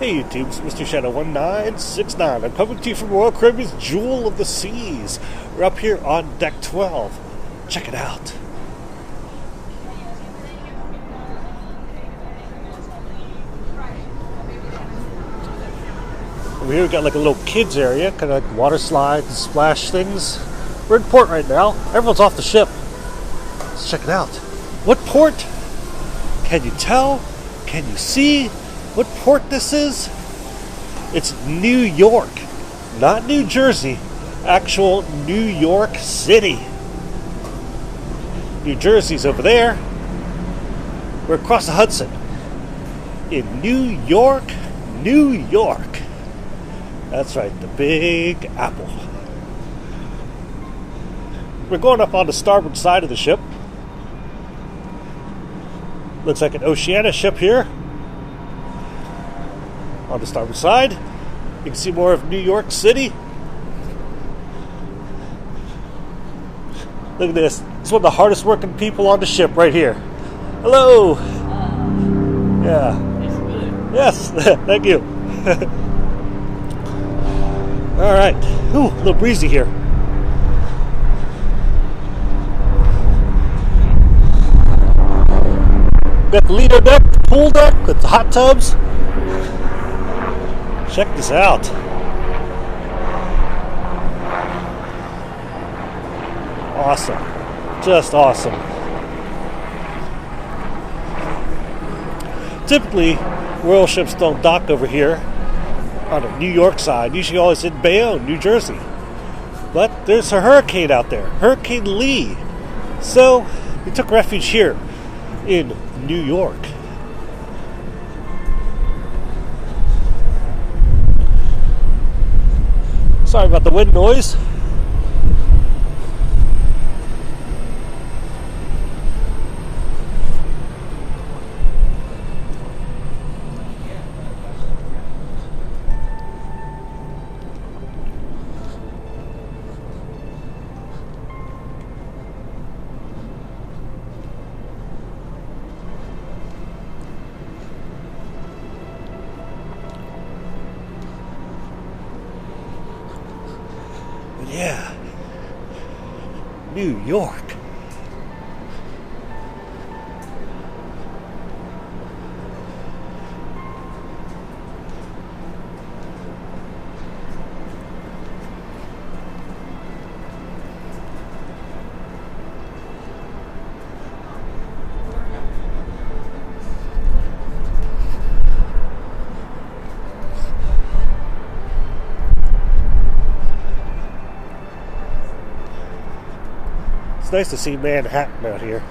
Hey YouTube, it's Mr. Shadow 1969. I'm coming to you from Royal Caribbean's Jewel of the Seas. We're up here on deck 12. Check it out. Over here we got like a little kids area, kind of like water slides and splash things. We're in port right now. Everyone's off the ship. Let's check it out. What port? Can you tell? Can you see what port this is? It's New York, not New Jersey, actual New York City. New Jersey's over there. We're across the Hudson. In New York, New York. That's right, the Big Apple. We're going up on the starboard side of the ship. Looks like an Oceania ship here. On the starboard side, you can see more of New York City. Look at this. It's one of the hardest working people on the ship right here. Hello. Yeah. Yes. Thank you. All right. Ooh, a little breezy here. Got the Lido Deck, the pool deck with the hot tubs. Check this out. Awesome. Just awesome. Typically, royal ships don't dock over here on the New York side. Usually always in Bayonne, New Jersey. But there's a hurricane out there, Hurricane Lee. So we took refuge here in New York. Sorry about the wind noise. Yeah, New York. It's nice to see Manhattan out here.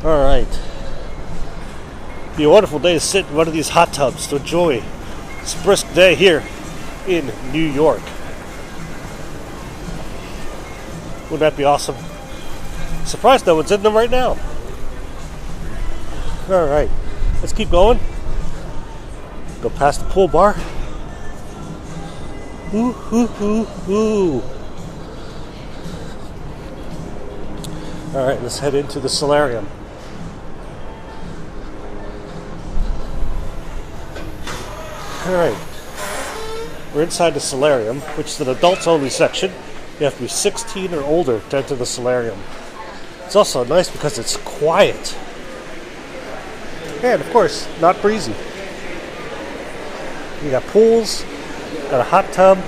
Alright. Be a wonderful day to sit in one of these hot tubs to enjoy this brisk day here in New York. Wouldn't that be awesome? Surprised no one's in them right now. Alright, let's keep going. Go past the pool bar. Ooh, ooh, ooh, ooh. Alright, let's head into the solarium. Alright, we're inside the solarium, which is an adults-only section. You have to be 16 or older to enter the solarium. It's also nice because it's quiet. And, of course, not breezy. You got pools, got a hot tub.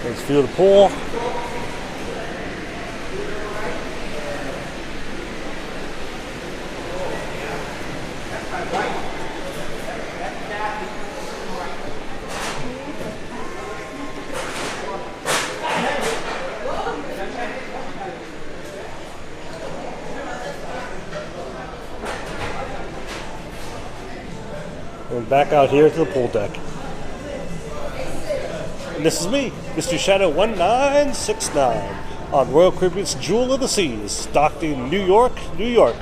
Let's view the pool. And back out here to the pool deck. And this is me, Mr. Shadow 1969, on Royal Caribbean's Jewel of the Seas, docked in New York, New York.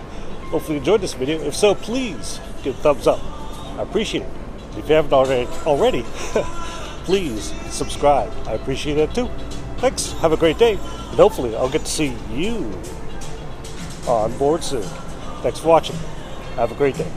Hopefully you enjoyed this video. If so, please give a thumbs up. I appreciate it. If you haven't already, please subscribe. I appreciate it too. Thanks. Have a great day. And hopefully I'll get to see you on board soon. Thanks for watching. Have a great day.